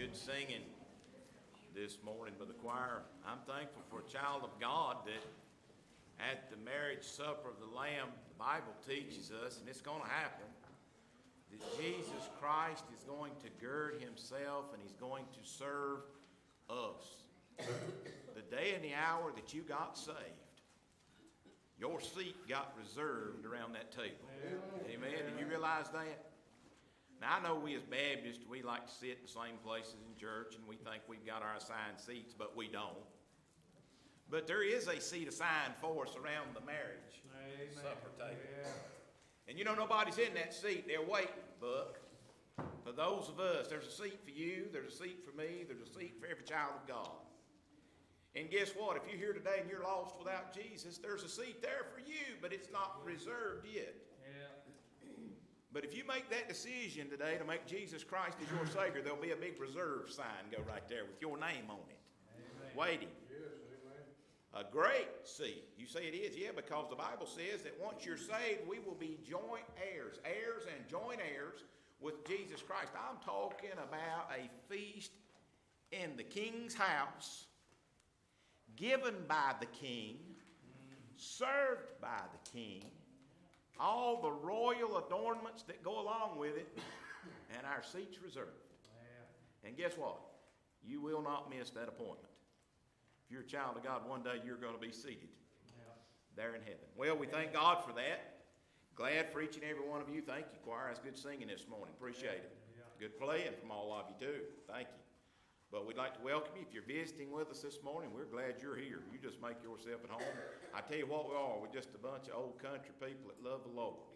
good singing this morning by the choir. I'm thankful for a child of God that at the marriage supper of the Lamb, the Bible teaches us, and it's going to happen, that Jesus Christ is going to gird himself and he's going to serve us. The day and the hour that you got saved, your seat got reserved around that table. Amen. Do you realize that? Now, I know we as Baptists, we like to sit in the same places in church, and we think we've got our assigned seats, but we don't. But there is a seat assigned for us around the marriage supper table. Yeah. And you know, nobody's in that seat. They're waiting, Buck. For those of us, there's a seat for you, there's a seat for me, there's a seat for every child of God. And guess what? If you're here today and you're lost without Jesus, there's a seat there for you, but it's not reserved yet. Yeah. But if you make that decision today to make Jesus Christ as your Savior, there'll be a big reserve sign go right there with your name on it. Amen. Waiting. Yes, A great seat. You say it is? Yeah, because the Bible says that once you're saved, we will be joint heirs, heirs and joint heirs with Jesus Christ. I'm talking about a feast in the king's house, given by the king, served by the king, all the royal adornments that go along with it, and our seats reserved. And guess what? You will not miss that appointment. If you're a child of God, one day you're going to be seated there in heaven. Well, we thank God for that. Glad for each and every one of you. Thank you, choir. It's good singing this morning. Appreciate it. Good playing from all of you, too. Thank you. But we'd like to welcome you. If you're visiting with us this morning, we're glad you're here. You just make yourself at home. I tell you what we are. We're just a bunch of old country people that love the Lord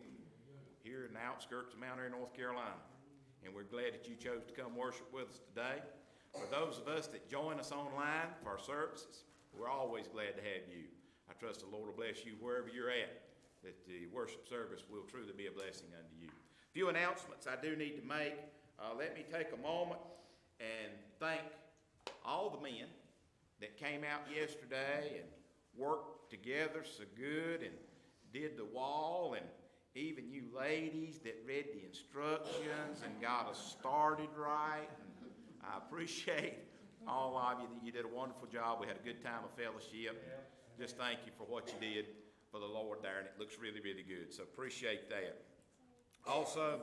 here in the outskirts of Mount Airy, North Carolina. And we're glad that you chose to come worship with us today. For those of us that join us online for our services, we're always glad to have you. I trust the Lord will bless you wherever you're at, that the worship service will truly be a blessing unto you. A few announcements I do need to make. Let me take a moment and thank all the men that came out yesterday and worked together so good and did the wall, and even you ladies that read the instructions and got us started right. I appreciate all of you that you did a wonderful job. We had a good time of fellowship. Just thank you for what you did for the Lord there, and it looks really, really good. So appreciate that. Also,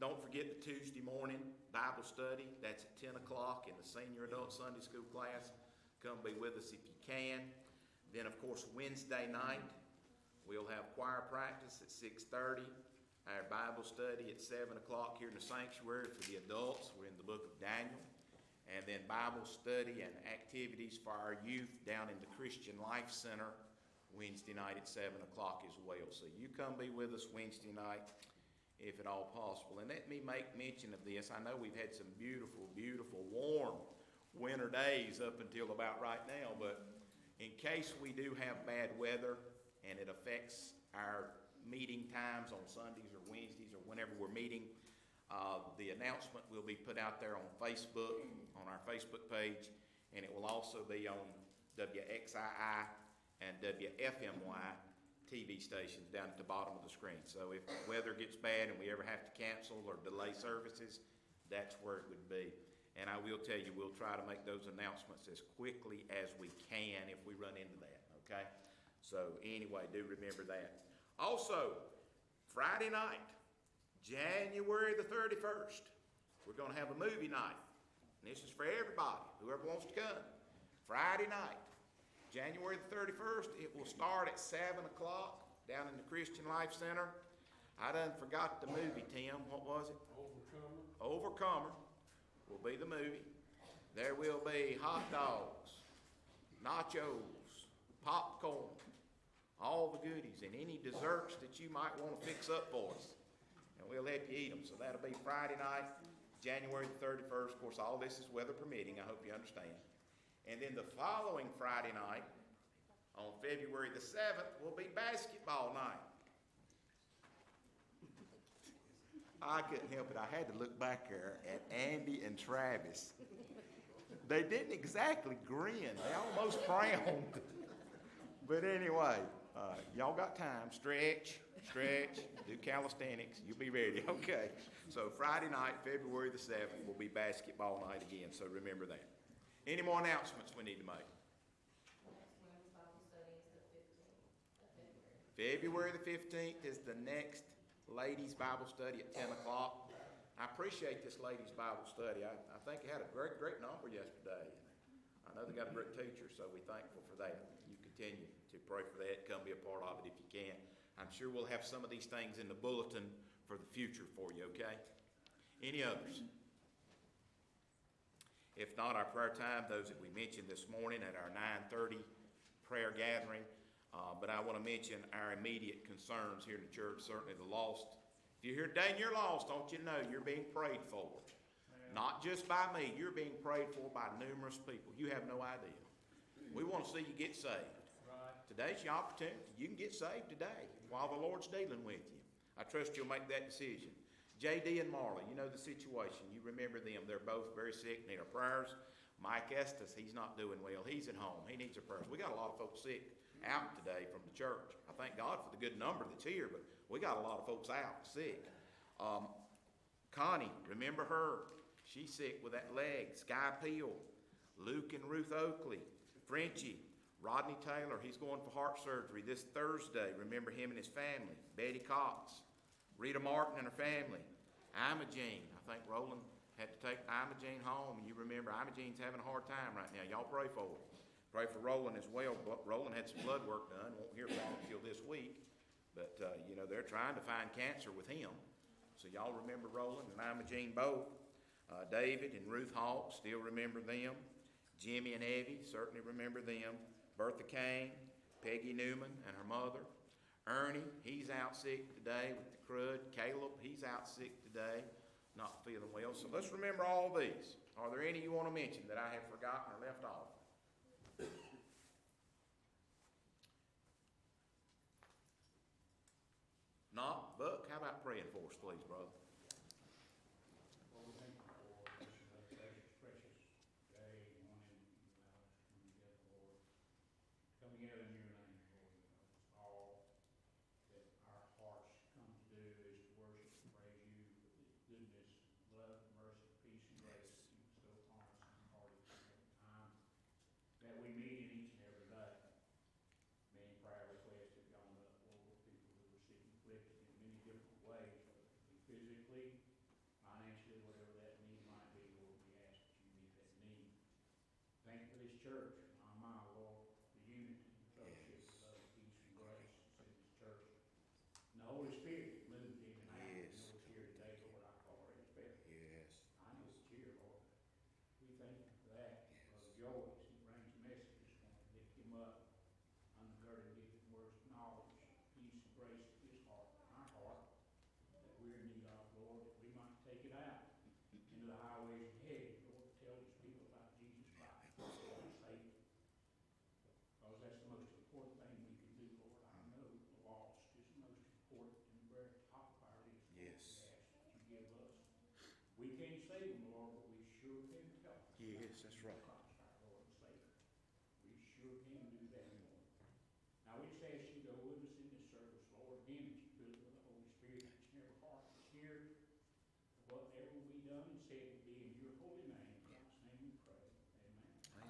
don't forget the Tuesday morning Bible study. That's at 10 o'clock in the Senior Adult Sunday School class. Come be with us if you can. Then, of course, Wednesday night, we'll have choir practice at 6:30. Our Bible study at 7 o'clock here in the sanctuary for the adults. We're in the book of Daniel. And then Bible study and activities for our youth down in the Christian Life Center Wednesday night at 7 o'clock as well. So you come be with us Wednesday night if at all possible. And let me make mention of this. I know we've had some beautiful, beautiful, warm winter days up until about right now. But in case we do have bad weather and it affects our meeting times on Sundays or Wednesdays or whenever we're meeting, the announcement will be put out there on Facebook, on our Facebook page, and it will also be on WXII and WFMY TV stations down at the bottom of the screen. So if the weather gets bad and we ever have to cancel or delay services, that's where it would be. And I will tell you, we'll try to make those announcements as quickly as we can if we run into that, okay? So anyway, do remember that. Also, Friday night, January the 31st, we're going to have a movie night. And this is for everybody, whoever wants to come. Friday night, January the 31st, it will start at 7 o'clock down in the Christian Life Center. I done forgot the movie, Tim. What was it? Overcomer will be the movie. There will be hot dogs, nachos, popcorn, all the goodies, and any desserts that you might want to fix up for us. And we'll help you eat them. So that'll be Friday night, January the 31st. Of course, all this is weather permitting. I hope you understand. And then the following Friday night, on February the 7th, will be basketball night. I couldn't help it. I had to look back there at Andy and Travis. They didn't exactly grin. They almost frowned. But anyway, y'all got time. Stretch, do calisthenics. You'll be ready. Okay. So Friday night, February the 7th, will be basketball night again. So remember that. Any more announcements we need to make? Next Bible study is the 15th of February. February the 15th is the next ladies' Bible study at 10 o'clock. I appreciate this ladies' Bible study. I think it had a great number yesterday. I know they got a great teacher, so we're thankful for that. You continue to pray for that. Come be a part of it if you can. I'm sure we'll have some of these things in the bulletin for the future for you, okay? Any others? If not, our prayer time, those that we mentioned this morning at our 9:30 prayer gathering. But I want to mention our immediate concerns here in the church, certainly the lost. If you're here today and you're lost, don't you know you're being prayed for? Not just by me, you're being prayed for by numerous people. You have no idea. We want to see you get saved. Today's your opportunity. You can get saved today while the Lord's dealing with you. I trust you'll make that decision. J.D. and Marley, you know the situation. You remember them. They're both very sick, need our prayers. Mike Estes, he's not doing well. He's at home. He needs our prayers. We got a lot of folks sick out today from the church. I thank God for the good number that's here, but we got a lot of folks out sick. Connie, remember her? She's sick with that leg. Sky Peel, Luke and Ruth Oakley, Frenchie, Rodney Taylor, he's going for heart surgery this Thursday. Remember him and his family. Betty Cox, Rita Martin and her family. Imogene, I think Roland had to take Imogene home, and you remember Imogene's having a hard time right now. Y'all pray for her. Pray for Roland as well. Roland had some blood work done. Won't hear from him until this week. But, they're trying to find cancer with him. So y'all remember Roland and Imogene both. David and Ruth Hawk, still remember them. Jimmy and Evie, certainly remember them. Bertha Kane, Peggy Newman and her mother. Ernie, he's out sick today with the crud. Caleb, he's out sick today, not feeling well. So let's remember all these. Are there any you want to mention that I have forgotten or left off? Not? Buck, how about praying for us, please, brother? Lord, we thank you for this precious, precious day, morning, you allow us to come together, Lord. Come together in your name, Lord. It's all that our hearts come to do is to worship and praise you for the goodness, love, mercy, peace, and grace that you bestow upon us in our heart each and every time that we meet in each and every day. Many prayer requests have gone up, Lord, people who are sick and afflicted in many different ways, whether it be physically, financially, whatever that need might be, Lord, we ask that you meet that need. Thank you for this church, my Lord, the unity, the fellowship, the love, peace, and grace that's in this church. And the Holy Spirit moved in and out. Yes. I know it's here today, Lord, I already felt it. Yes. I know it's here, Lord. We thank you for that. Brother Joey, as he brings a message this morning, lift him up, undergird him, give him words of knowledge, peace, and grace to his heart, and our heart, that we're in need of, Lord, that we might take it out into the highways and hedges, Lord, tell these people about Jesus Christ, Lord, and Savior. Because that's the most important thing we can do, Lord. I know the lost is the most important and the very top of our list. Lord. Yes. We ask that you give us. We can't save them, Lord, but we sure can help them. Yes, that's right. Christ, our Lord and Savior. We sure can do that, Lord. Now we just ask you to go with us in this service, Lord, again, that you fill it with the Holy Spirit, each and every heart that's here. Whatever will be done and said will be in your holy name. In Christ's name we pray.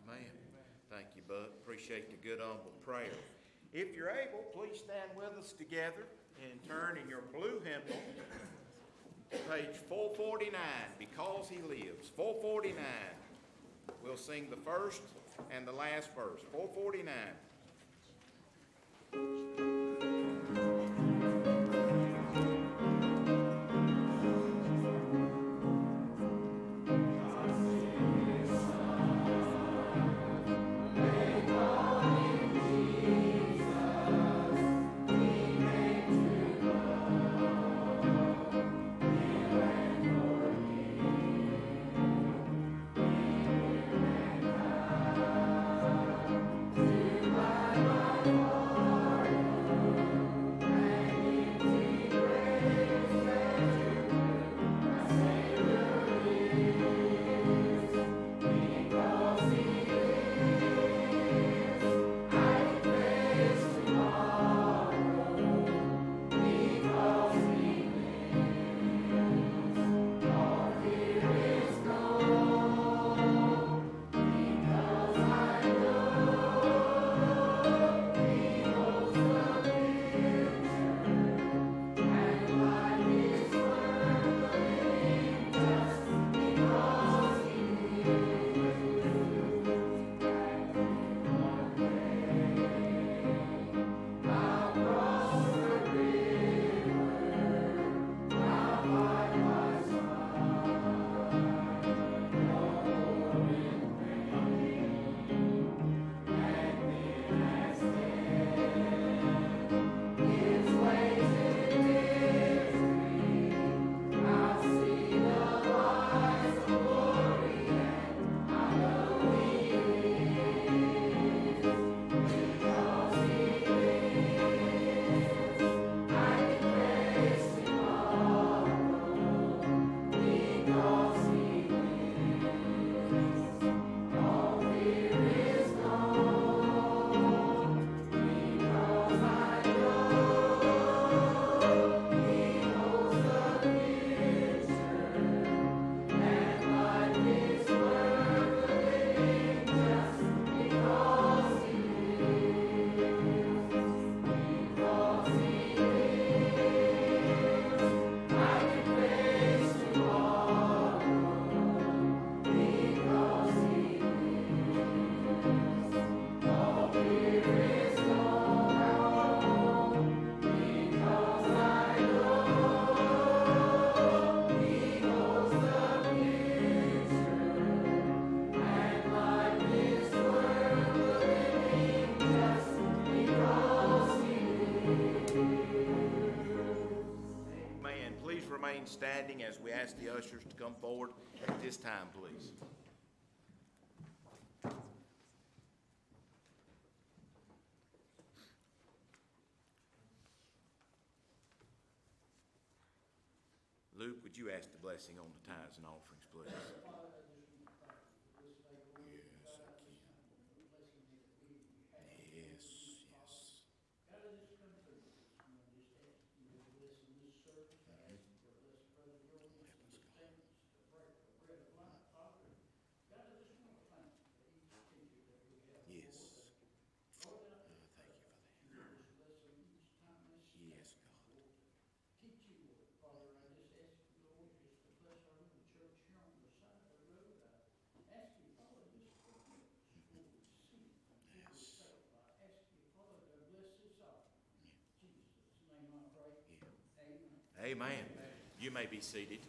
Amen. Amen. Thank you, Bud. Appreciate the good, humble prayer. If you're able, please stand with us together and turn in your blue hymnal to page 449, Because He Lives. 449. We'll sing the first and the last verse. 449. standing as we ask the ushers to come forward at this time, please. Luke, would you ask the blessing on the tithes and offerings, please? Father, I just want to thank you for this day, Lord. Yes, God, I I just thank you for the blessing that we have. Yes, yes. God, I just come through this morning, just ask you to bless in this service. I ask you to bless Brother Jordan and his parents, to pray for bread of life, Father. God, I just want to thank you for each teacher that we have. Yes. Lord, I Thank you for that. you just bless them each time they stand. Yes, God. Lord, to teach you, Lord. Father, I just ask you, Lord, just to bless our little church here on the side of the road. I ask you, Father, just to forgive us for we sin and for we fail. I ask you, Father, to bless this offering. In Jesus' name I pray. Amen. Amen. You may be seated.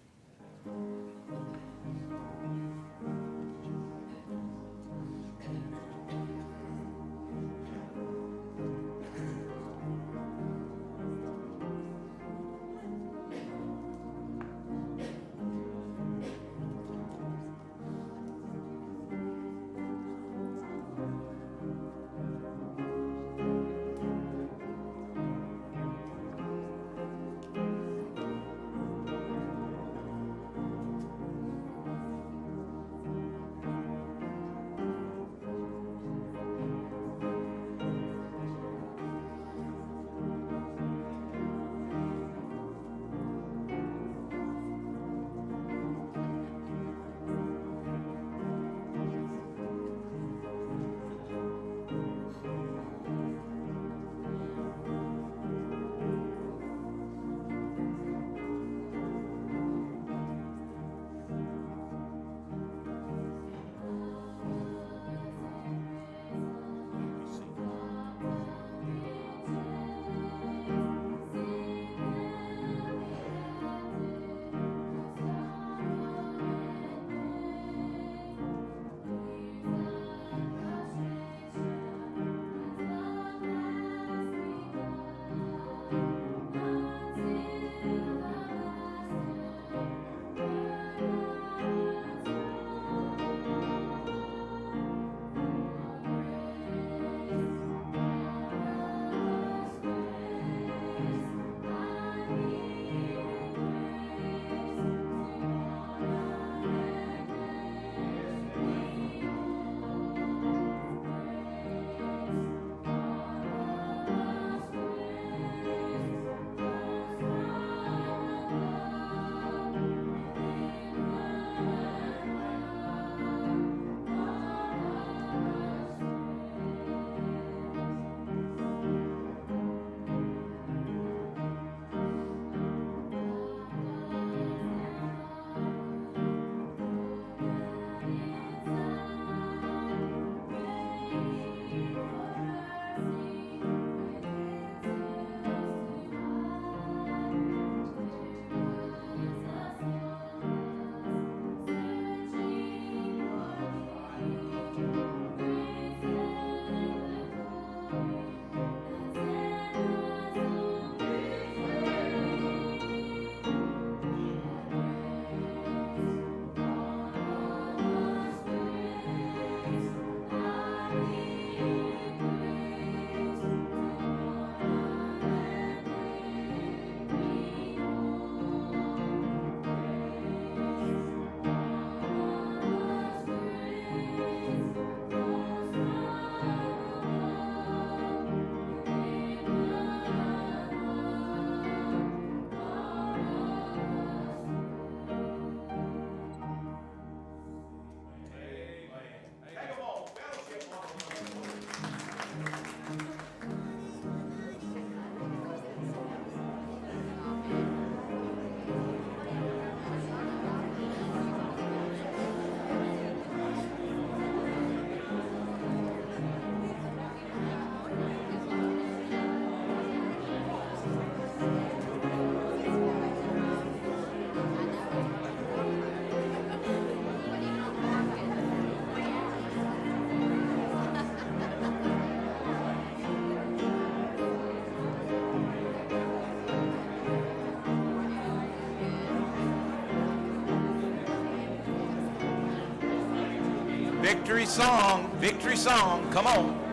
victory song, come on.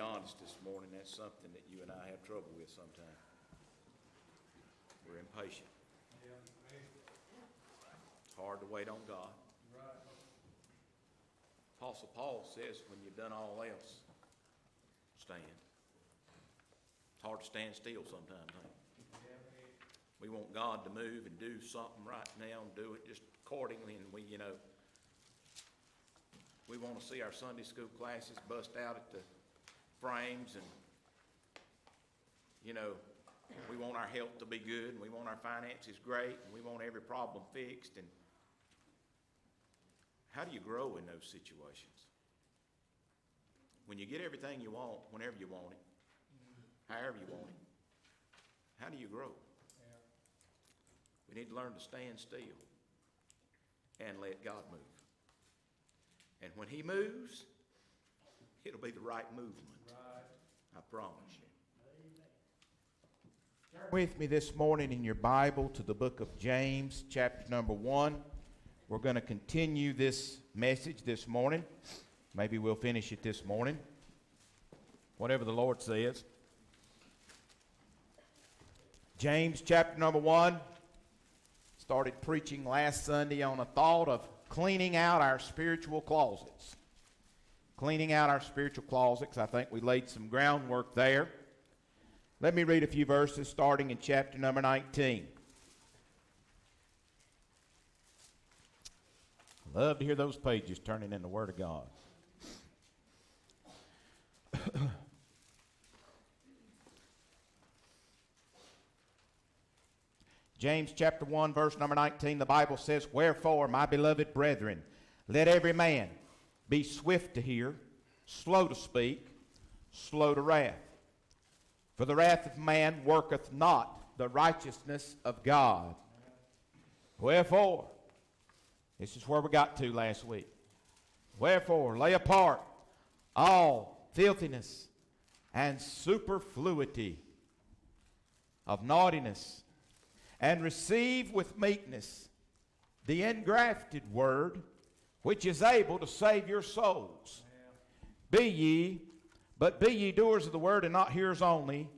honest this morning, that's something that you and I have trouble with sometimes. We're impatient. Yeah, hey, It's hard to wait on God. right. Apostle Paul says, when you've done all else, stand. It's hard to stand still sometimes, huh? Yeah, hey, We want God to move and do something right now and do it just accordingly, and we want to see our Sunday school classes bust out at the frames, and, we want our health to be good, and we want our finances great, and we want every problem fixed, and how do you grow in those situations? When you get everything you want, whenever you want it, however you want it, how do you grow? yeah, We need to learn to stand still and let God move. And when He moves, it'll be the right movement. right. I promise you. Turn with me this morning in your Bible to the book of James, chapter number 1. We're going to continue this message this morning. Maybe we'll finish it this morning. Whatever the Lord says. James, chapter number 1. Started preaching last Sunday on a thought of cleaning out our spiritual closets. Cleaning out our spiritual closets. I think we laid some groundwork there. Let me read a few verses starting in chapter number 19. Love to hear those pages turning in the Word of God. James chapter 1, verse number 19, the Bible says, "Wherefore, my beloved brethren, let every man be swift to hear, slow to speak, slow to wrath. For the wrath of man worketh not the righteousness of God. Wherefore," this is where we got to last week. "Wherefore, lay apart all filthiness and superfluity of naughtiness, and receive with meekness the engrafted word, which is able to save your souls. Be ye doers of the word, and not hearers only,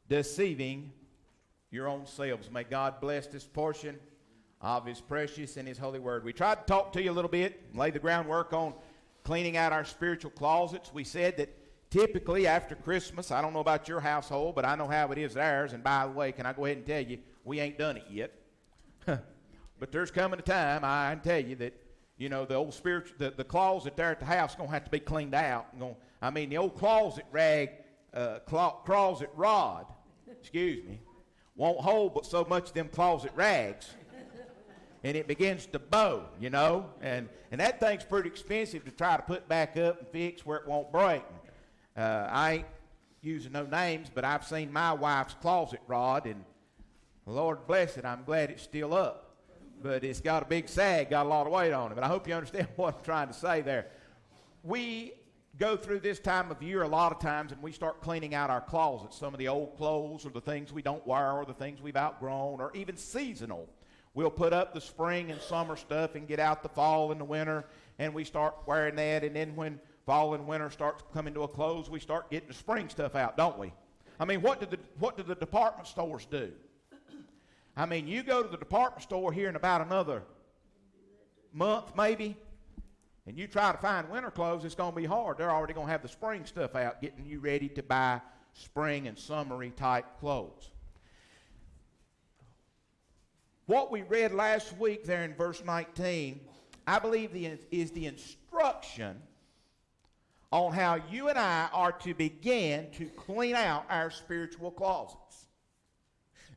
deceiving your own selves." May God bless this portion of His precious and His holy word. We tried to talk to you a little bit and lay the groundwork on cleaning out our spiritual closets. We said that typically after Christmas, I don't know about your household, but I know how it is at ours. And by the way, can I go ahead and tell you, we ain't done it yet. But there's coming a time, I can tell you, that the old spiritual, the closet there at the house is going to have to be cleaned out. The old closet rod, won't hold but so much of them closet rags. And it begins to bow, and that thing's pretty expensive to try to put back up and fix where it won't break. I ain't using no names, but I've seen my wife's closet rod, and Lord bless it, I'm glad it's still up. But it's got a big sag, got a lot of weight on it. But I hope you understand what I'm trying to say there. We go through this time of year a lot of times, and we start cleaning out our closets. Some of the old clothes, or the things we don't wear, or the things we've outgrown, or even seasonal. We'll put up the spring and summer stuff and get out the fall and the winter, and we start wearing that. And then when fall and winter starts coming to a close, we start getting the spring stuff out, don't we? What do the department stores do? You go to the department store here in about another month maybe, and you try to find winter clothes, it's going to be hard. They're already going to have the spring stuff out, getting you ready to buy spring and summery type clothes. What we read last week there in verse 19, I believe is the instruction on how you and I are to begin to clean out our spiritual closets.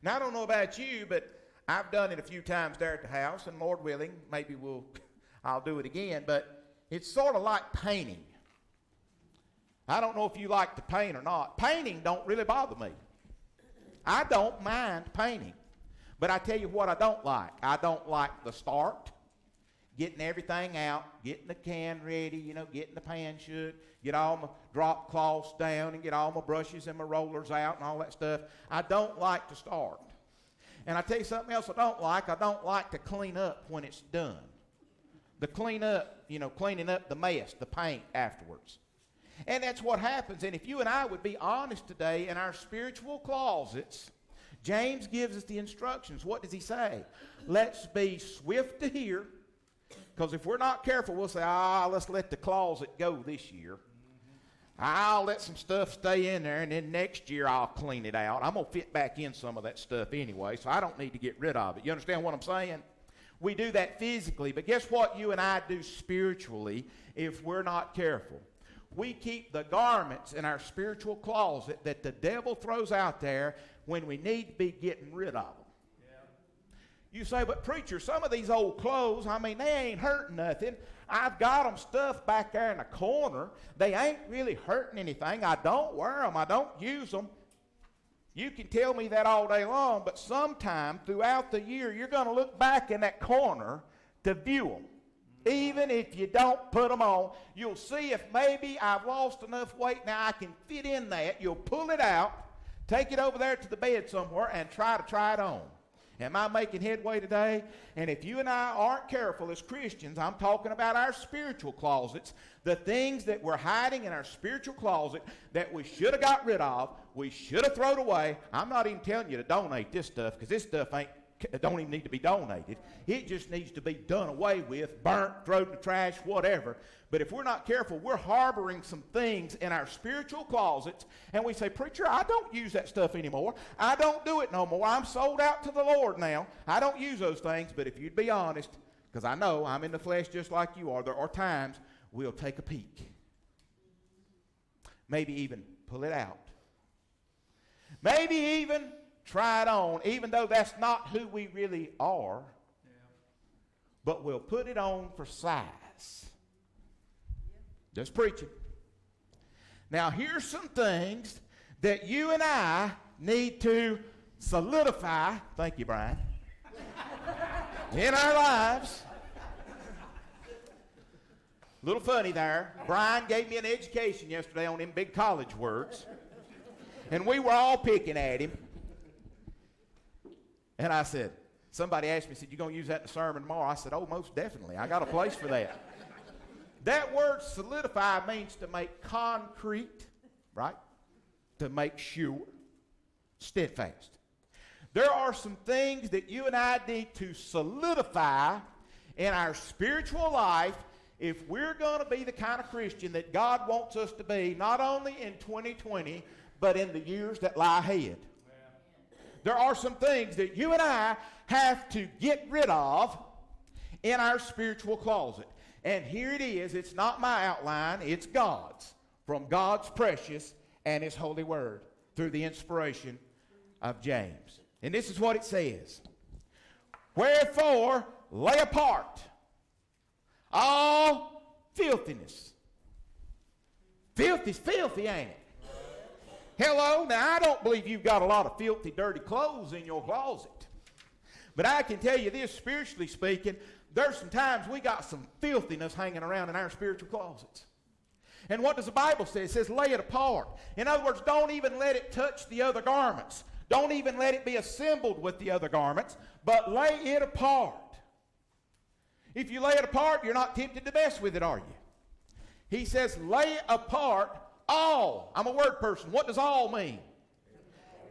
Now, I don't know about you, but I've done it a few times there at the house, and Lord willing, maybe I'll do it again, but it's sort of like painting. I don't know if you like to paint or not. Painting don't really bother me. I don't mind painting. But I tell you what I don't like. I don't like the start, getting everything out, getting the can ready, getting the pan shut, get all my drop cloths down and get all my brushes and my rollers out and all that stuff. I don't like to start. And I tell you something else I don't like to clean up when it's done. The clean up, cleaning up the mess, the paint afterwards. And that's what happens. And if you and I would be honest today in our spiritual closets, James gives us the instructions. What does he say? Let's be swift to hear, because if we're not careful, we'll say, let's let the closet go this year. I'll let some stuff stay in there, and then next year I'll clean it out. I'm going to fit back in some of that stuff anyway, so I don't need to get rid of it. You understand what I'm saying? We do that physically, but guess what you and I do spiritually if we're not careful? We keep the garments in our spiritual closet that the devil throws out there when we need to be getting rid of them. You say, but preacher, some of these old clothes, they ain't hurting nothing. I've got them stuffed back there in the corner. They ain't really hurting anything. I don't wear them. I don't use them. You can tell me that all day long, but sometime throughout the year, you're going to look back in that corner to view them. Even if you don't put them on, you'll see if maybe I've lost enough weight now I can fit in that. You'll pull it out, take it over there to the bed somewhere, and try it on. Am I making headway today? And if you and I aren't careful as Christians, I'm talking about our spiritual closets, the things that we're hiding in our spiritual closet that we should have got rid of, we should have thrown away. I'm not even telling you to donate this stuff, because this stuff don't even need to be donated. It just needs to be done away with, burnt, thrown in the trash, whatever. But if we're not careful, we're harboring some things in our spiritual closets, and we say, preacher, I don't use that stuff anymore. I don't do it no more. I'm sold out to the Lord now. I don't use those things. But if you'd be honest, because I know I'm in the flesh just like you are, there are times we'll take a peek. Maybe even pull it out. Maybe even try it on, even though that's not who we really are. But we'll put it on for size. Just preaching. Now, here's some things that you and I need to solidify, thank you, Brian, in our lives. A little funny there. Brian gave me an education yesterday on them big college words, and we were all picking at him. And I said, somebody asked me, you going to use that in the sermon tomorrow? I said, oh, most definitely. I got a place for that. That word solidify means to make concrete, right? To make sure, steadfast. There are some things that you and I need to solidify in our spiritual life if we're going to be the kind of Christian that God wants us to be, not only in 2020, but in the years that lie ahead. There are some things that you and I have to get rid of in our spiritual closet. And here it is. It's not my outline. It's God's. From God's precious and His holy word through the inspiration of James. And this is what it says. Wherefore, lay apart all filthiness. Filth is filthy, ain't it? Hello? Now, I don't believe you've got a lot of filthy, dirty clothes in your closet. But I can tell you this, spiritually speaking, there's some times we got some filthiness hanging around in our spiritual closets. And what does the Bible say? It says lay it apart. In other words, don't even let it touch the other garments. Don't even let it be assembled with the other garments, but lay it apart. If you lay it apart, you're not tempted to mess with it, are you? He says lay apart all. I'm a word person. What does all mean?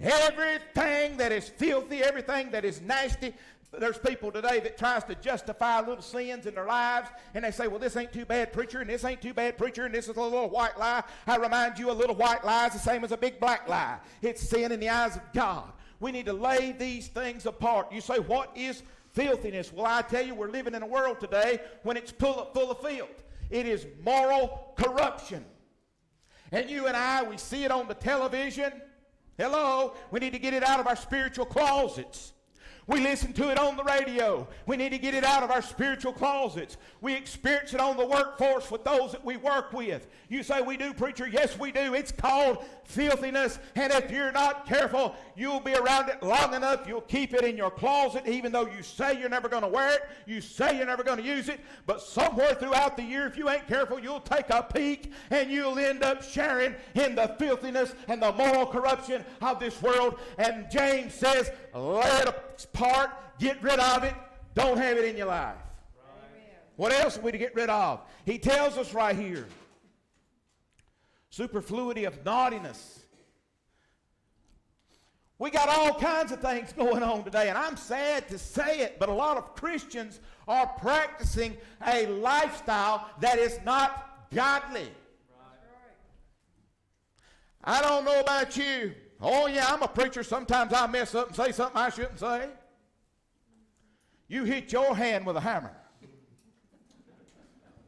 Everything that is filthy, everything that is nasty. There's people today that tries to justify little sins in their lives, and they say, well, this ain't too bad, preacher, and this ain't too bad, preacher, and this is a little white lie. I remind you, a little white lie is the same as a big black lie. It's sin in the eyes of God. We need to lay these things apart. You say, what is filthiness? Well, I tell you, we're living in a world today when it's full of filth. It is moral corruption. And you and I, we see it on the television. Hello, we need to get it out of our spiritual closets. We listen to it on the radio. We need to get it out of our spiritual closets. We experience it on the workforce with those that we work with. You say we do, preacher? Yes, we do. It's called filthiness. And if you're not careful, you'll be around it long enough. You'll keep it in your closet, even though you say you're never going to wear it. You say you're never going to use it. But somewhere throughout the year, if you ain't careful, you'll take a peek and you'll end up sharing in the filthiness and the moral corruption of this world. And James says, lay it apart, get rid of it, don't have it in your life. Right. What else are we to get rid of? He tells us right here, superfluity of naughtiness. We got all kinds of things going on today, and I'm sad to say it, but a lot of Christians are practicing a lifestyle that is not godly. I don't know about you. Oh, yeah, I'm a preacher. Sometimes I mess up and say something I shouldn't say. You hit your hand with a hammer.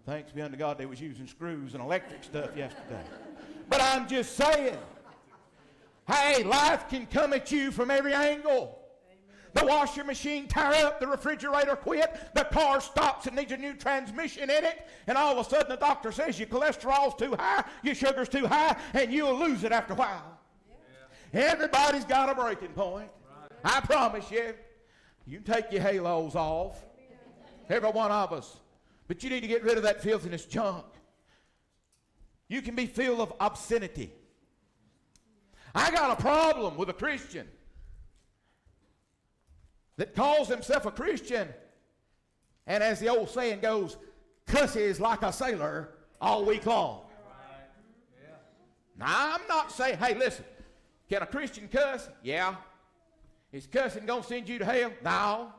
Thanks be unto God they was using screws and electric stuff yesterday. But I'm just saying, hey, life can come at you from every angle. The washer machine tire up, the refrigerator quit, the car stops and needs a new transmission in it, and all of a sudden the doctor says your cholesterol's too high, your sugar's too high, and you'll lose it after a while. Yeah. Everybody's got a breaking point. Right. I promise you. You can take your halos off, every one of us, but you need to get rid of that filthiness junk. You can be filled of obscenity. I got a problem with a Christian that calls himself a Christian, and as the old saying goes, cusses like a sailor all week long. Right. Yeah. Now, I'm not saying, hey, listen, can a Christian cuss? Yeah. Is cussing going to send you to hell? No.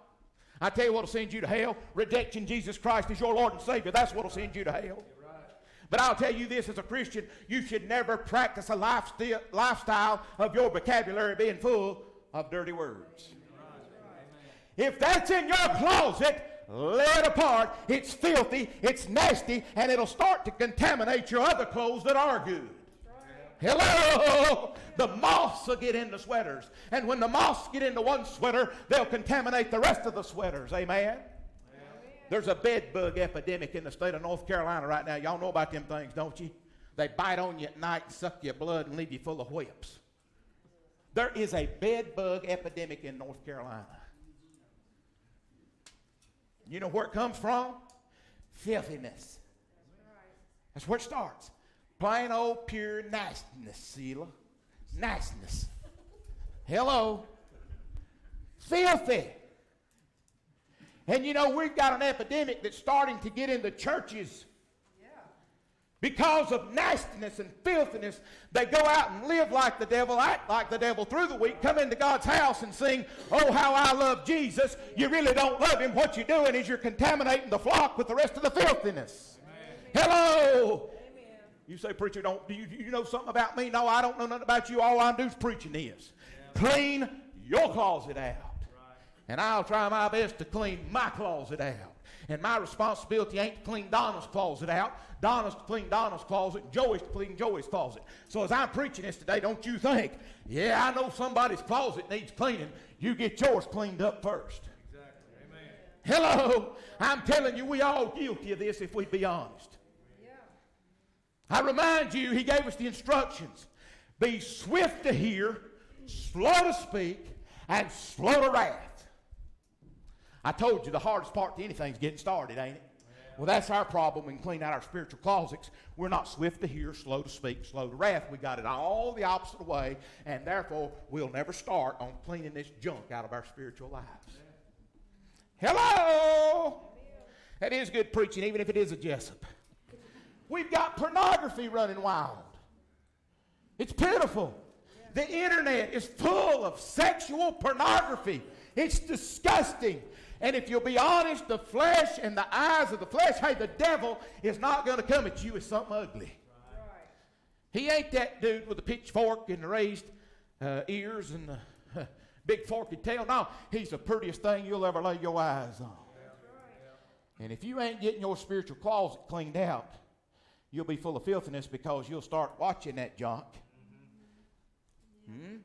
I tell you what will send you to hell. Rejecting Jesus Christ as your Lord and Savior. That's what will send you to hell. But I'll tell you this, as a Christian, you should never practice a lifestyle of your vocabulary being full of dirty words. If that's in your closet, lay it apart. It's filthy, it's nasty, and it'll start to contaminate your other clothes that are good. Hello! The moths will get into sweaters. And when the moths get into one sweater, they'll contaminate the rest of the sweaters. Amen? There's a bed bug epidemic in the state of North Carolina right now. Y'all know about them things, don't you? They bite on you at night and suck your blood and leave you full of whips. There is a bed bug epidemic in North Carolina. You know where it comes from? Filthiness. That's where it starts. Plain old pure nastiness, Sheila. Nastiness. Hello. Filthy. And you know, we've got an epidemic that's starting to get into churches. Because of nastiness and filthiness, they go out and live like the devil, act like the devil through the week, come into God's house and sing, "Oh, how I love Jesus." You really don't love him. What you're doing is you're contaminating the flock with the rest of the filthiness. Amen. Hello. Amen. You say, "Preacher, do you know something about me?" No, I don't know nothing about you. All I do is preaching this. Yeah. Clean your closet out. Right. And I'll try my best to clean my closet out. And my responsibility ain't to clean Donna's closet out. Donna's to clean Donna's closet, and Joey's to clean Joey's closet. So as I'm preaching this today, don't you think, yeah, I know somebody's closet needs cleaning. You get yours cleaned up first. Exactly. Amen. Hello. I'm telling you, we all guilty of this if we be honest. Yeah. I remind you, he gave us the instructions. Be swift to hear, slow to speak, and slow to wrath. I told you the hardest part to anything is getting started, ain't it? Well, that's our problem when we clean out our spiritual closets. We're not swift to hear, slow to speak, slow to wrath. We got it all the opposite way, and therefore we'll never start on cleaning this junk out of our spiritual lives. Hello! That is good preaching, even if it is a Jessup. We've got pornography running wild. It's pitiful. The internet is full of sexual pornography. It's disgusting. And if you'll be honest, the flesh and the eyes of the flesh, hey, the devil is not going to come at you with something ugly. Right. He ain't that dude with the pitchfork and the raised ears and the big forked tail. No, he's the prettiest thing you'll ever lay your eyes on. Yeah. And if you ain't getting your spiritual closet cleaned out, you'll be full of filthiness because you'll start watching that junk. Mm-hmm.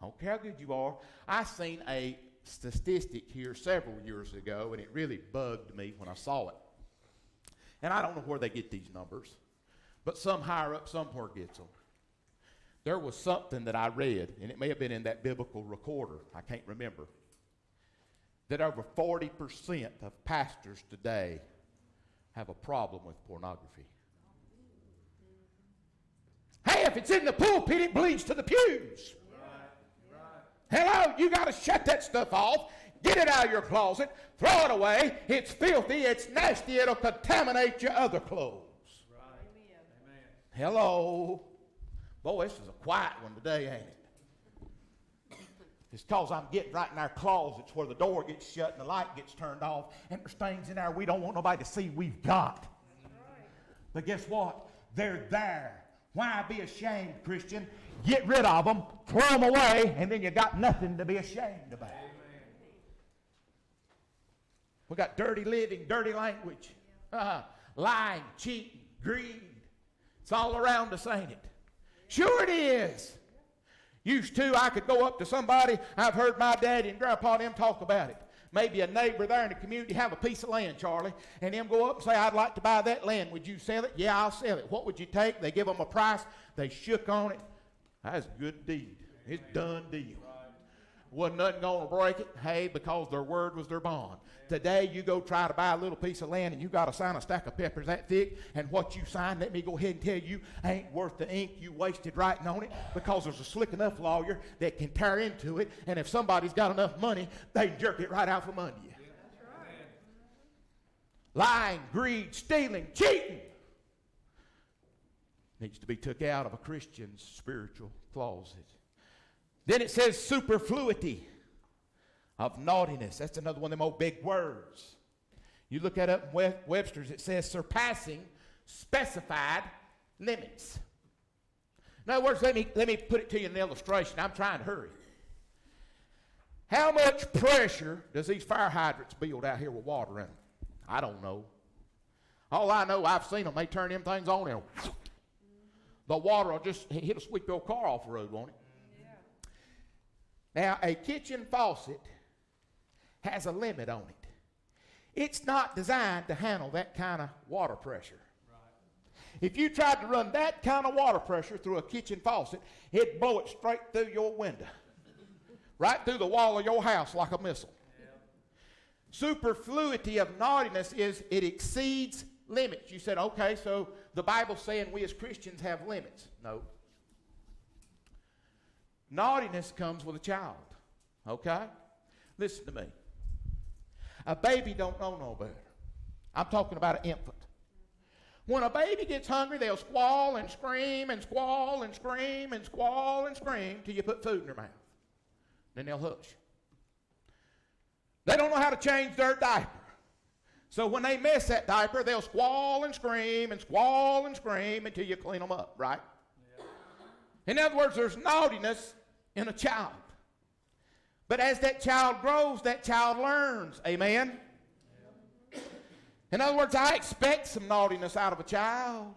I don't care how good you are. I seen a statistic here several years ago, and it really bugged me when I saw it. And I don't know where they get these numbers, but some higher up somewhere gets them. There was something that I read, and it may have been in that biblical recorder, I can't remember, that over 40% of pastors today have a problem with pornography. Hey, if it's in the pulpit, it bleeds to the pews. Hello, you got to shut that stuff off. Get it out of your closet. Throw it away. It's filthy. It's nasty. It'll contaminate your other clothes. Right. Hello. Boy, this is a quiet one today, ain't it? It's because I'm getting right in our closets where the door gets shut and the light gets turned off and there's things in there we don't want nobody to see we've got. But guess what? They're there. Why be ashamed, Christian? Get rid of them, throw them away, and then you got nothing to be ashamed about. We got dirty living, dirty language, lying, cheating, greed. It's all around us, ain't it? Sure it is. Used to, I could go up to somebody. I've heard my daddy and grandpa and them talk about it. Maybe a neighbor there in the community have a piece of land, Charlie, and them go up and say, I'd like to buy that land. Would you sell it? Yeah, I'll sell it. What would you take? They give them a price. They shook on it. That's a good deed. It's a done deal. Wasn't nothing going to break it. Hey, because their word was their bond. Today, you go try to buy a little piece of land and you got to sign a stack of peppers that thick, and what you signed, let me go ahead and tell you, ain't worth the ink you wasted writing on it, because there's a slick enough lawyer that can tear into it, and if somebody's got enough money, they jerk it right out from under you. Lying, greed, stealing, cheating needs to be took out of a Christian's spiritual closet. Then it says superfluity of naughtiness. That's another one of them old big words. You look that up in Webster's, it says surpassing specified limits. In other words, let me put it to you in an illustration. I'm trying to hurry. How much pressure does these fire hydrants build out here with water in them? I don't know. All I know, I've seen them. They turn them things on and the water will just hit a sweep your car off the road, won't it? Now, a kitchen faucet has a limit on it. It's not designed to handle that kind of water pressure. If you tried to run that kind of water pressure through a kitchen faucet, it'd blow it straight through your window, right through the wall of your house like a missile. Superfluity of naughtiness is it exceeds limits. You said, okay, so the Bible's saying we as Christians have limits. No. Naughtiness comes with a child, okay? Listen to me. A baby don't know no better. I'm talking about an infant. When a baby gets hungry, they'll squall and scream and squall and scream and squall and scream till you put food in their mouth. Then they'll hush. They don't know how to change their diaper. So when they mess that diaper, they'll squall and scream until you clean them up, right? In other words, there's naughtiness in a child. But as that child grows, that child learns. Amen? In other words, I expect some naughtiness out of a child.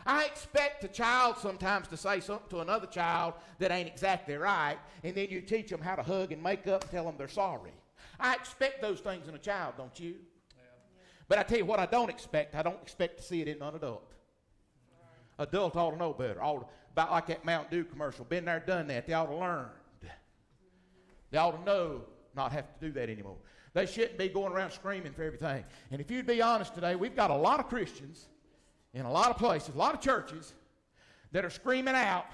I expect a child sometimes to say something to another child that ain't exactly right, and then you teach them how to hug and make up and tell them they're sorry. I expect those things in a child, don't you? But I tell you what I don't expect. I don't expect to see it in an adult. Adult ought to know better. About like that Mountain Dew commercial. Been there, done that. They ought to learn. They ought to know not have to do that anymore. They shouldn't be going around screaming for everything. And if you'd be honest today, we've got a lot of Christians in a lot of places, a lot of churches that are screaming out,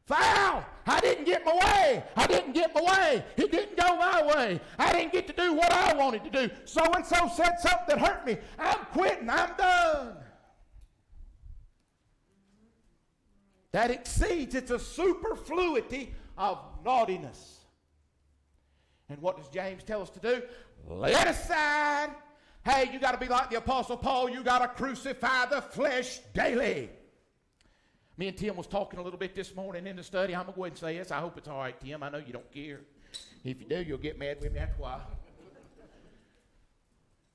foul! I didn't get my way! I didn't get my way! It didn't go my way! I didn't get to do what I wanted to do! So-and-so said something that hurt me! I'm quitting! I'm done! That exceeds. It's a superfluity of naughtiness. And what does James tell us to do? Lay it aside. Hey, you got to be like the Apostle Paul. You got to crucify the flesh daily. Me and Tim was talking a little bit this morning in the study. I'm going to go ahead and say this. I hope it's all right, Tim. I know you don't care. If you do, you'll get mad with me after a while.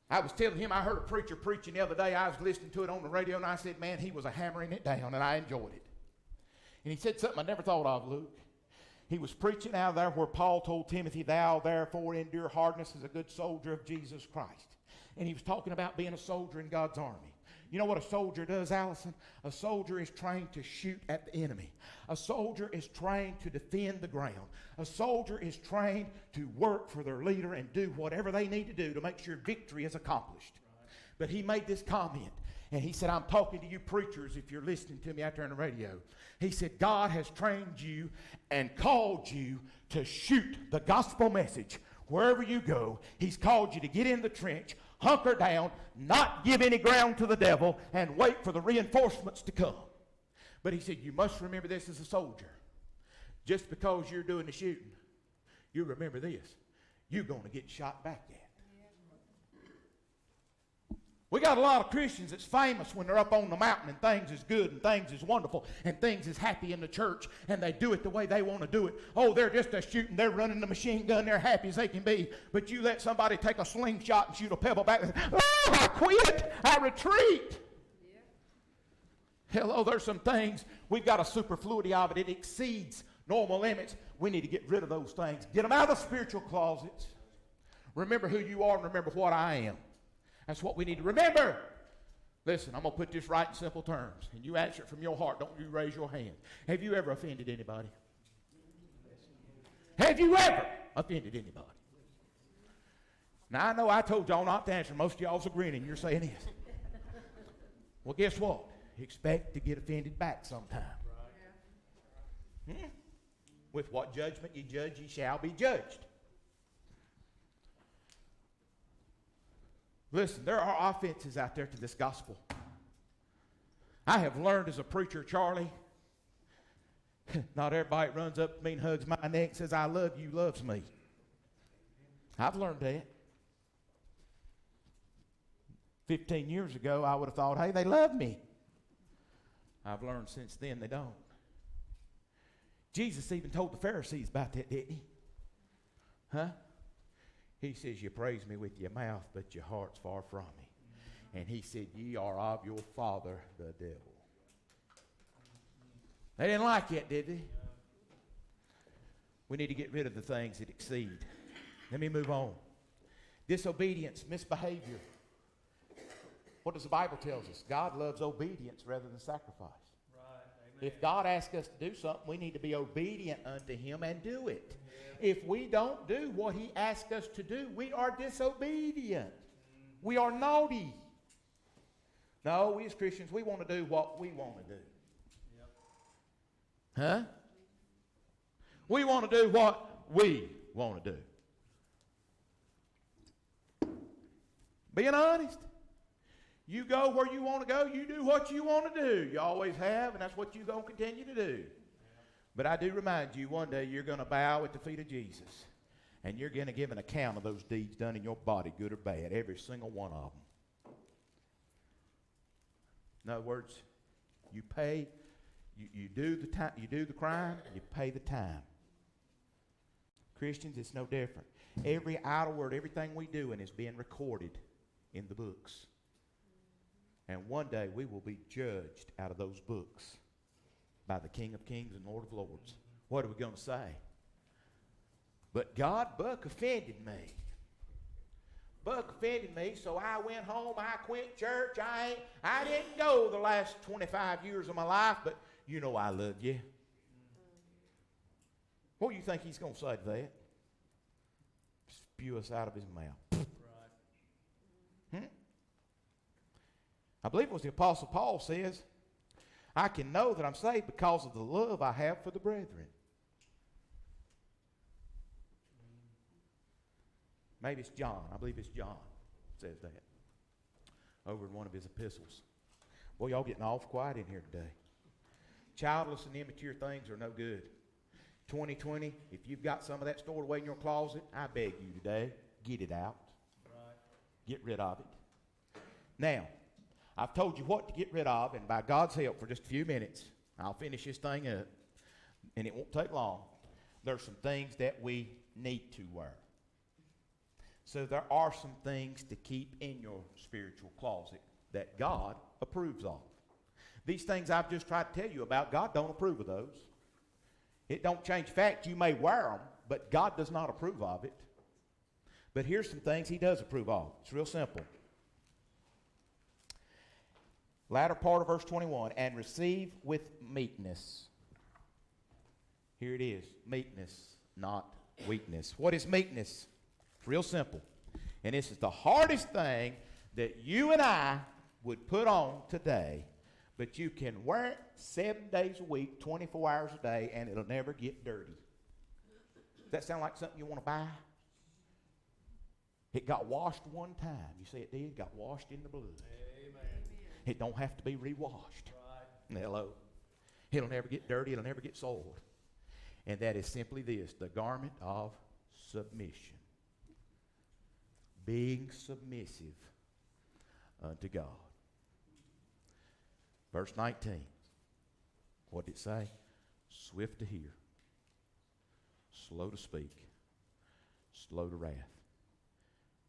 I was telling him I heard a preacher preaching the other day. I was listening to it on the radio, and I said, man, he was hammering it down, and I enjoyed it. And he said something I never thought of, Luke. He was preaching out there where Paul told Timothy, thou therefore endure hardness as a good soldier of Jesus Christ. And he was talking about being a soldier in God's army. You know what a soldier does, Allison? A soldier is trained to shoot at the enemy. A soldier is trained to defend the ground. A soldier is trained to work for their leader and do whatever they need to do to make sure victory is accomplished. But he made this comment. And he said, I'm talking to you preachers if you're listening to me out there on the radio. He said, God has trained you and called you to shoot the gospel message wherever you go, He's called you to get in the trench, hunker down, not give any ground to the devil, and wait for the reinforcements to come. But He said, you must remember this as a soldier. Just because you're doing the shooting, you remember this. You're going to get shot back at. We got a lot of Christians that's famous when they're up on the mountain and things is good and things is wonderful and things is happy in the church and they do it the way they want to do it. Oh, they're just a shooting, they're running the machine gun, they're happy as they can be. But you let somebody take a slingshot and shoot a pebble back and say, oh, I quit, I retreat. Hello, there's some things, we've got a superfluity of it. It exceeds normal limits. We need to get rid of those things. Get them out of the spiritual closets. Remember who you are and remember what I am. That's what we need to remember. Listen, I'm going to put this right in simple terms. And you answer it from your heart. Don't you raise your hand. Have you ever offended anybody? Have you ever offended anybody? Now, I know I told y'all not to answer. Most of y'all's agreeing and you're saying yes. Well, guess what? Expect to get offended back sometime. With what judgment you judge, ye shall be judged. Listen, there are offenses out there to this gospel. I have learned as a preacher, Charlie, not everybody that runs up to me and hugs my neck and says, I love you, loves me. I've learned that. 15 years ago, I would have thought, hey, they love me. I've learned since then they don't. Jesus even told the Pharisees about that, didn't he? Huh? He says, you praise me with your mouth, but your heart's far from me. And he said, ye are of your father, the devil. They didn't like it, did they? We need to get rid of the things that exceed. Let me move on. Disobedience, misbehavior. What does the Bible tell us? God loves obedience rather than sacrifice. If God asks us to do something, we need to be obedient unto Him and do it. If we don't do what He asks us to do, we are disobedient. We are naughty. No, we as Christians, we want to do what we want to do. Huh? We want to do what we want to do. Being honest. You go where you want to go. You do what you want to do. You always have, and that's what you're going to continue to do. But I do remind you, one day you're going to bow at the feet of Jesus, and you're going to give an account of those deeds done in your body, good or bad, every single one of them. In other words, you pay, you do the time, you do the crime, you pay the time. Christians, it's no different. Every idle word, everything we do, and is being recorded in the books. And one day we will be judged out of those books by the King of Kings and Lord of Lords. What are we going to say? But God, Buck offended me. Buck offended me, so I went home, I quit church. I didn't go the last 25 years of my life, but you know I love you. What do you think he's going to say to that? Spew us out of his mouth. I believe it was the Apostle Paul says, I can know that I'm saved because of the love I have for the brethren. Maybe it's John. I believe it's John says that over in one of his epistles. Boy, y'all getting awful quiet in here today. Childless and immature things are no good. 2020, if you've got some of that stored away in your closet, I beg you today, get it out. Right. Get rid of it. Now, I've told you what to get rid of, and by God's help, for just a few minutes, I'll finish this thing up, and it won't take long. There's some things that we need to wear. So there are some things to keep in your spiritual closet that God approves of. These things I've just tried to tell you about, God don't approve of those. It don't change the fact you may wear them, but God does not approve of it. But here's some things He does approve of. It's real simple. Latter part of verse 21, and receive with meekness. Here it is, meekness, not weakness. What is meekness? It's real simple. And this is the hardest thing that you and I would put on today, but you can wear it 7 days a week, 24 hours a day, and it'll never get dirty. Does that sound like something you want to buy? It got washed one time. You say it did? It got washed in the blood. Amen. It don't have to be rewashed. Right. Hello. It'll never get dirty. It'll never get soiled. And that is simply this, the garment of submission. Being submissive unto God. Verse 19. What did it say? Swift to hear, slow to speak, slow to wrath.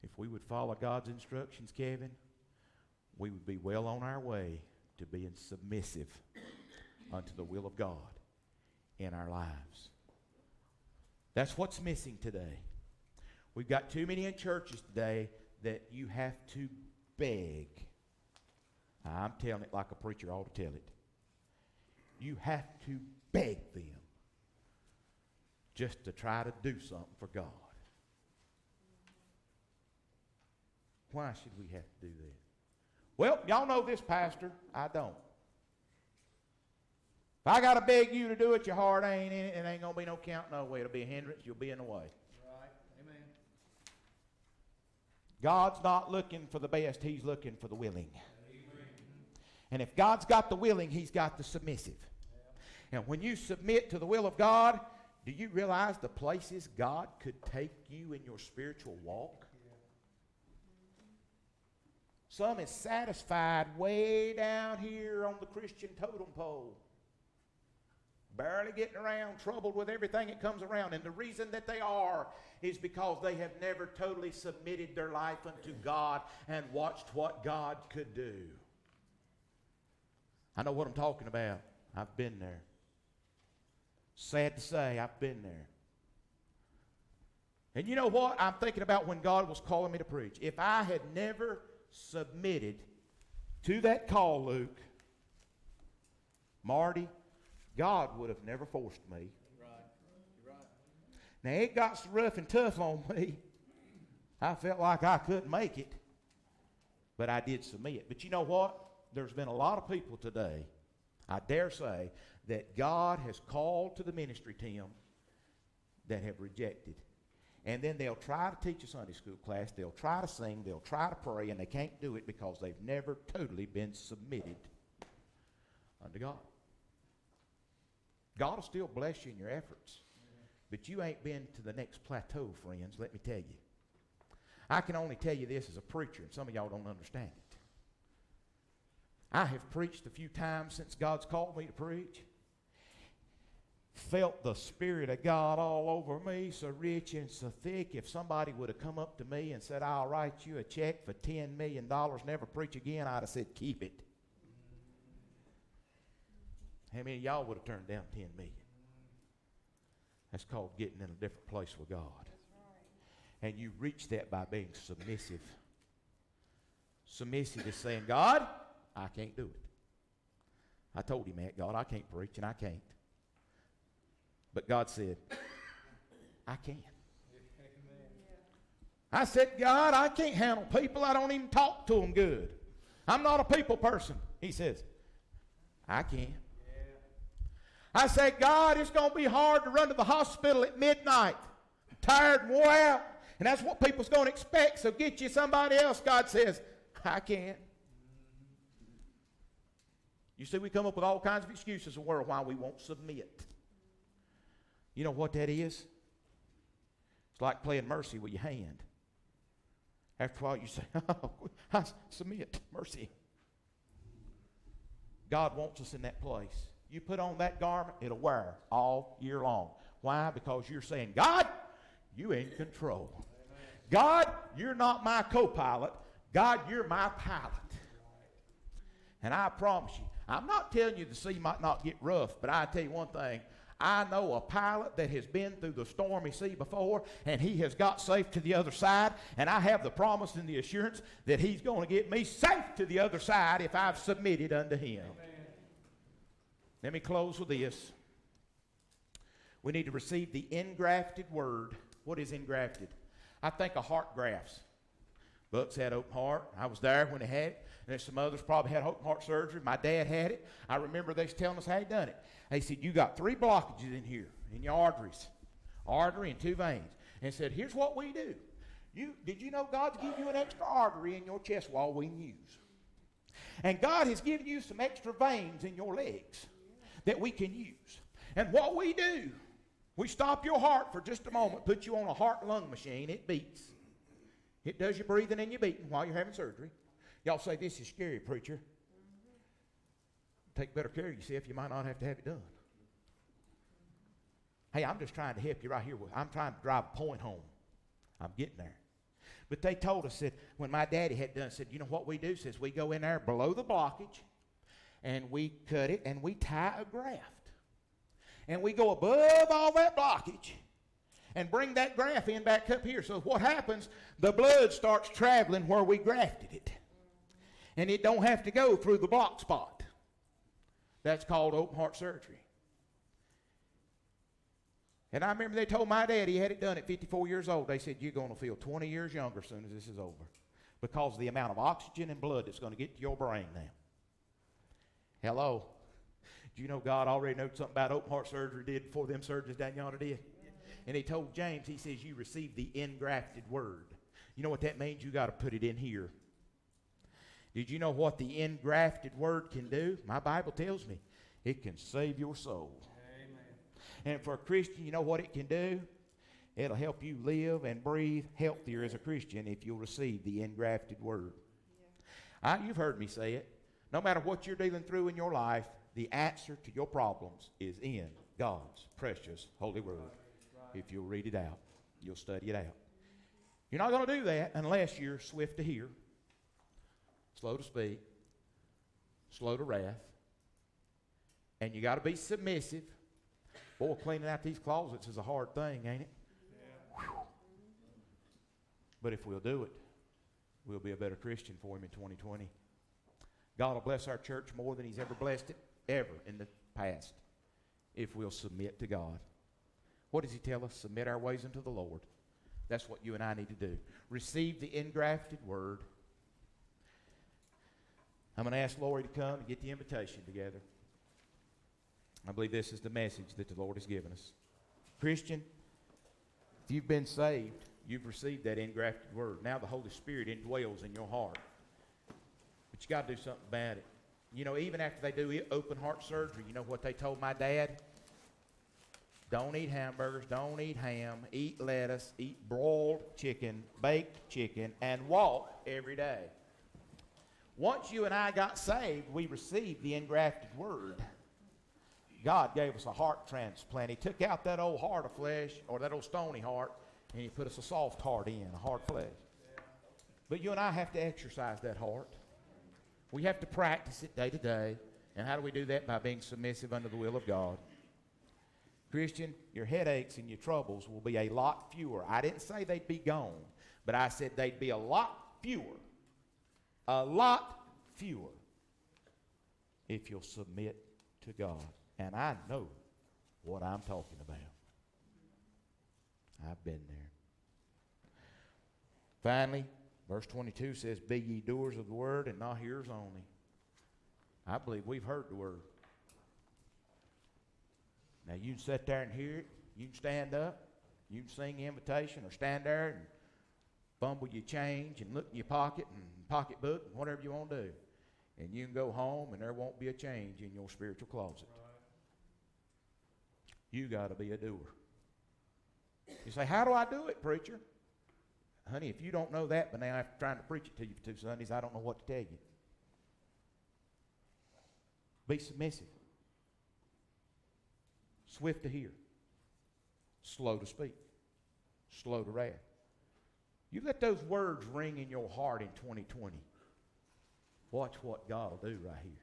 If we would follow God's instructions, Kevin, we would be well on our way to being submissive unto the will of God in our lives. That's what's missing today. We've got too many in churches today that you have to beg. I'm telling it like a preacher ought to tell it. You have to beg them just to try to do something for God. Why should we have to do that? Well, y'all know this, Pastor. I don't. If I got to beg you to do it, your heart ain't in it, and ain't going to be no count no way. It'll be a hindrance. You'll be in the way. Right. Amen. God's not looking for the best. He's looking for the willing. Amen. And if God's got the willing, He's got the submissive. And when you submit to the will of God, do you realize the places God could take you in your spiritual walk? Some is satisfied way down here on the Christian totem pole. Barely getting around, troubled with everything that comes around. And the reason that they are is because they have never totally submitted their life unto God and watched what God could do. I know what I'm talking about. I've been there. Sad to say, I've been there. And you know what? I'm thinking about when God was calling me to preach. If I had never submitted to that call, Luke, Marty, God would have never forced me. Right. You're right. Now, it got so rough and tough on me. I felt like I couldn't make it. But I did submit. But you know what? There's been a lot of people today, I dare say, that God has called to the ministry, Tim, that have rejected. And then they'll try to teach a Sunday school class, they'll try to sing, they'll try to pray, and they can't do it because they've never totally been submitted unto God. God will still bless you in your efforts, but you ain't been to the next plateau, friends, let me tell you. I can only tell you this as a preacher, and some of y'all don't understand it. I have preached a few times since God's called me to preach. Felt the Spirit of God all over me, so rich and so thick. If somebody would have come up to me and said, I'll write you a check for $10 million, never preach again, I'd have said, keep it. How many of y'all would have turned down $10 million? That's called getting in a different place with God. And you reach that by being submissive. Submissive is saying, God, I can't do it. I told him that, God, I can't preach, and I can't. But God said, I can. I said, God, I can't handle people. I don't even talk to them good. I'm not a people person. He says, I can. I said, God, it's going to be hard to run to the hospital at midnight. I'm tired and wore out. And that's what people's going to expect. So get you somebody else. God says, I can. You see, we come up with all kinds of excuses in the world why we won't submit. You know what that is? It's like playing mercy with your hand. After a while you say, oh, I submit, mercy. God wants us in that place. You put on that garment, it'll wear all year long. Why? Because you're saying, God, you in control. God, you're not my co-pilot. God, you're my pilot. And I promise you, I'm not telling you the sea might not get rough, but I tell you one thing. I know a pilot that has been through the stormy sea before, and he has got safe to the other side, and I have the promise and the assurance that he's going to get me safe to the other side if I've submitted unto him. Amen. Let me close with this. We need to receive the engrafted word. What is engrafted? I think of heart grafts. Bucks had open heart. I was there when they had it. And some others probably had open heart surgery. My dad had it. I remember they was telling us how he done it. They said, you got 3 blockages in here, in your arteries. Artery and 2 veins. And said, here's what we do. Did you know God's given you an extra artery in your chest wall we can use? And God has given you some extra veins in your legs that we can use. And what we do, we stop your heart for just a moment, put you on a heart-lung machine. It beats. It does your breathing and your beating while you're having surgery. Y'all say, this is scary, preacher. Take better care of yourself. You might not have to have it done. Hey, I'm just trying to help you right here. I'm trying to drive a point home. I'm getting there. But they told us that when my daddy had done, said, you know what we do? Says we go in there below the blockage, and we cut it, and we tie a graft. And we go above all that blockage and bring that graft in back up here. So what happens, the blood starts traveling where we grafted it. And it don't have to go through the block spot. That's called open heart surgery. And I remember they told my dad he had it done at 54 years old. They said, you're going to feel 20 years younger as soon as this is over, because of the amount of oxygen and blood that's going to get to your brain now. Hello. Do you know God already knew something about open heart surgery did before them surgeons down yonder did? And he told James, he says, you received the engrafted word. You know what that means? You got to put it in here. Did you know what the engrafted word can do? My Bible tells me it can save your soul. And for a Christian, you know what it can do? It'll help you live and breathe healthier as a Christian if you'll receive the engrafted word. You've heard me say it. No matter what you're dealing through in your life, the answer to your problems is in God's precious holy word. If you'll read it out, you'll study it out. You're not going to do that unless you're swift to hear, slow to speak, slow to wrath, and you got to be submissive. Boy, cleaning out these closets is a hard thing, ain't it? Yeah. But if we'll do it, we'll be a better Christian for him in 2020. God will bless our church more than he's ever blessed it, ever in the past, if we'll submit to God. What does he tell us? Submit our ways unto the Lord. That's what you and I need to do. Receive the engrafted word. I'm going to ask Lori to come and get the invitation together. I believe this is the message that the Lord has given us. Christian, if you've been saved, you've received that engrafted word. Now the Holy Spirit indwells in your heart. But you got to do something about it. You know, even after they do open heart surgery, you know what they told my dad? Don't eat hamburgers, don't eat ham, eat lettuce, eat broiled chicken, baked chicken, and walk every day. Once you and I got saved, we received the engrafted word. God gave us a heart transplant. He took out that old heart of flesh, or that old stony heart, and he put us a soft heart in, a hard flesh. But you and I have to exercise that heart. We have to practice it day to day. And how do we do that? By being submissive unto the will of God. Christian, your headaches and your troubles will be a lot fewer. I didn't say they'd be gone, but I said they'd be a lot fewer. A lot fewer if you'll submit to God. And I know what I'm talking about. I've been there. Finally, verse 22 says, be ye doers of the word and not hearers only. I believe we've heard the word. Now you can sit there and hear it. You can stand up. You can sing the invitation, or stand there and fumble your change and look in your pocket and pocketbook and whatever you want to do. And you can go home and there won't be a change in your spiritual closet. You got to be a doer. You say, how do I do it, preacher? Honey, if you don't know that, but now after trying to preach it to you for 2 Sundays, I don't know what to tell you. Be submissive. Swift to hear. Slow to speak. Slow to wrath. You let those words ring in your heart in 2020. Watch what God will do right here.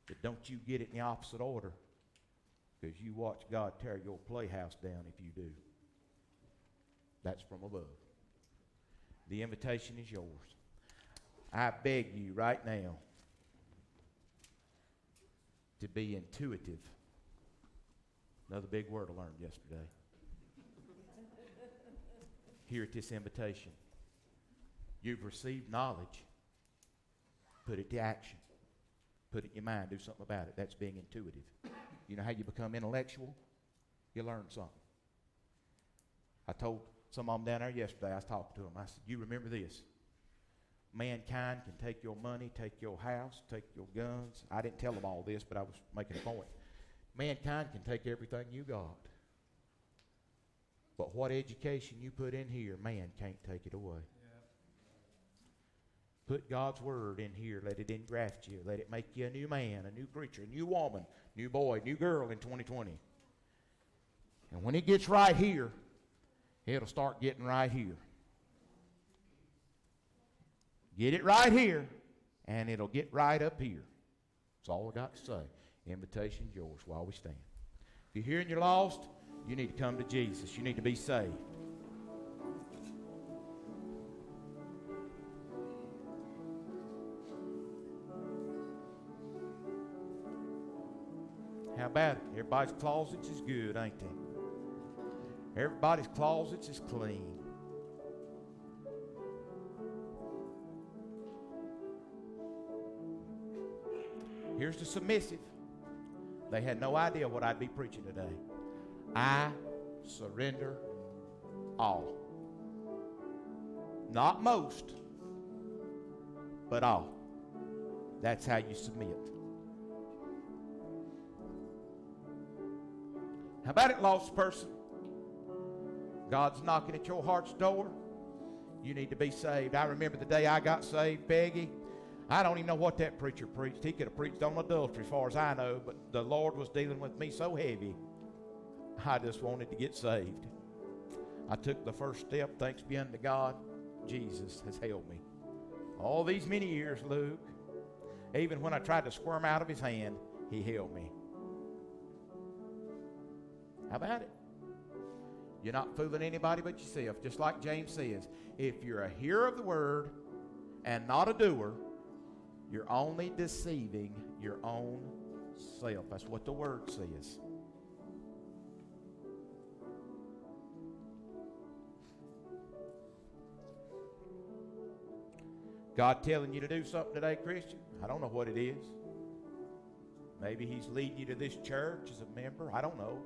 But don't you get it in the opposite order, because you watch God tear your playhouse down if you do. That's from above. The invitation is yours. I beg you right now to be intuitive. Another big word I learned yesterday. Here at this invitation. You've received knowledge. Put it to action. Put it in your mind. Do something about it. That's being intuitive. You know how you become intellectual? You learn something. I told some of them down there yesterday. I was talking to them. I said, you remember this. Mankind can take your money, take your house, take your guns. I didn't tell them all this, but I was making a point. Mankind can take everything you got. But what education you put in here, man can't take it away. Put God's word in here. Let it engraft you. Let it make you a new man, a new creature, a new woman, new boy, new girl in 2020. And when it gets right here, it'll start getting right here. Get it right here, and it'll get right up here. That's all I got to say. Invitation's yours while we stand. If you're here and you're lost, you need to come to Jesus. You need to be saved. How about it? Everybody's closets is good, ain't they? Everybody's closets is clean. Here's the submissive. They had no idea what I'd be preaching today. I surrender all. Not most, but all. That's how you submit. How about it, lost person? God's knocking at your heart's door. You need to be saved. I remember the day I got saved, Peggy. I don't even know what that preacher preached. He could have preached on adultery as far as I know, but the Lord was dealing with me so heavy, I just wanted to get saved. I took the first step, thanks be unto God. Jesus has held me. All these many years, Luke, even when I tried to squirm out of his hand, he held me. How about it? You're not fooling anybody but yourself. Just like James says, if you're a hearer of the word and not a doer, you're only deceiving your own self. That's what the word says. God telling you to do something today, Christian? I don't know what it is. Maybe he's leading you to this church as a member. I don't know.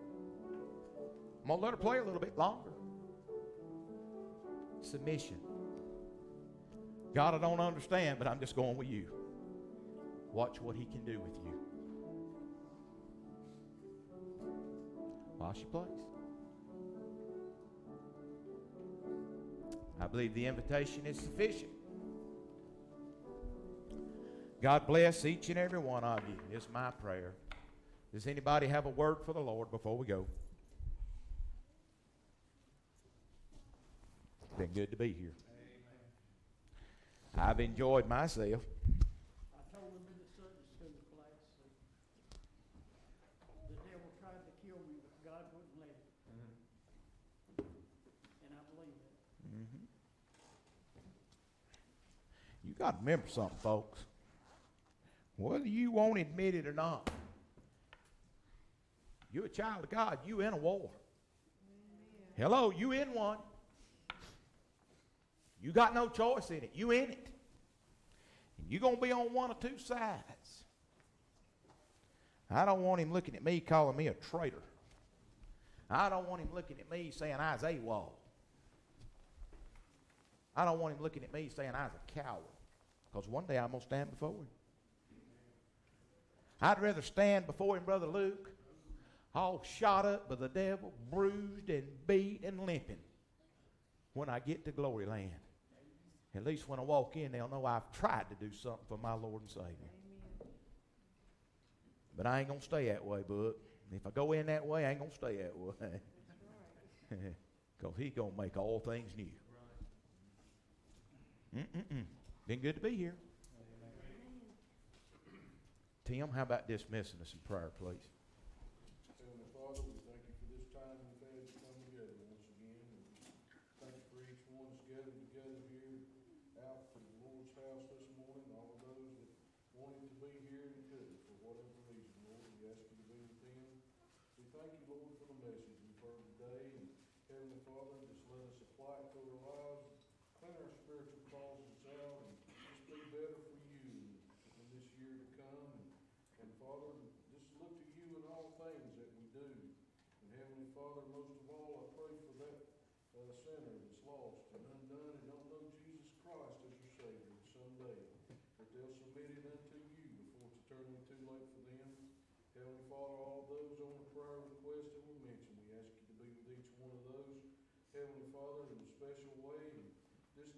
I'm going to let her play a little bit longer. Submission. God, I don't understand, but I'm just going with you. Watch what he can do with you. While she plays. I believe the invitation is sufficient. God bless each and every one of you, is my prayer. Does anybody have a word for the Lord before we go? It's been good to be here. I've enjoyed myself. I told him in the Sunday school class that the devil tried to kill me, but God wouldn't let it. And I believe it. You got to remember something, folks. Whether you won't admit it or not, you're a child of God. You in a war. Hello, you in one. You got no choice in it. You in it. And you're going to be on one or two sides. I don't want him looking at me calling me a traitor. I don't want him looking at me saying I was AWOL. I don't want him looking at me saying I was a coward. Because one day I'm going to stand before him. I'd rather stand before him, Brother Luke, all shot up by the devil, bruised and beat and limping, when I get to glory land. At least when I walk in, they'll know I've tried to do something for my Lord and Savior. But I ain't going to stay that way, bud. If I go in that way, I ain't going to stay that way. Because he's going to make all things new. Been good to be here. Tim, how about dismissing us in prayer, please? Heavenly Father, we thank you for this time we've had to come together once again. And thank you for each one that's gathered together here out to the Lord's house this morning. All of those that wanted to be here and couldn't for whatever reason, Lord, we ask you to be with them. We thank you, Lord, for the message we've heard today. And Heavenly Father, just let us apply it to our lives, clean our spiritual closets out, and just be better for you in this year to come. And Father, just look to you in all things that we do. And Heavenly Father, most of all, I pray for that sinner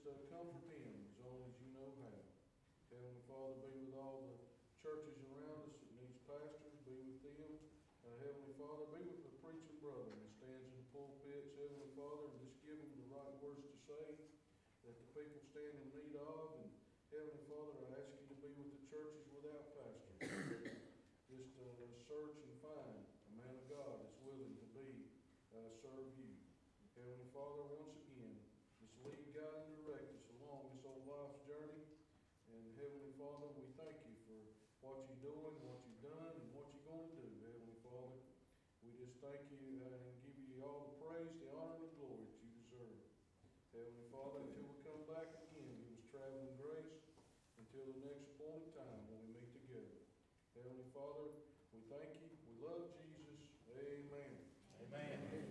comfort him as only as you know how. Heavenly Father, be with all the churches around us that needs pastors, be with them. Heavenly Father, be with the preaching brother that stands in the pulpits, Heavenly Father, and just give him the right words to say that the people stand in need of. And Heavenly Father, I ask you to be with the churches without pastors. Just search and find a man of God that's willing to serve you. Heavenly Father, once again, just lead, guide, and direct us along this old life's journey. And Heavenly Father, we thank you for what you're doing, what you've done, and what you're going to do, Heavenly Father. We just thank you and give you all the praise, the honor, and the glory that you deserve. Heavenly Father, until we come back again, give us traveling grace until the next appointed time when we meet together. Heavenly Father, we thank you. We love Jesus. Amen. Amen.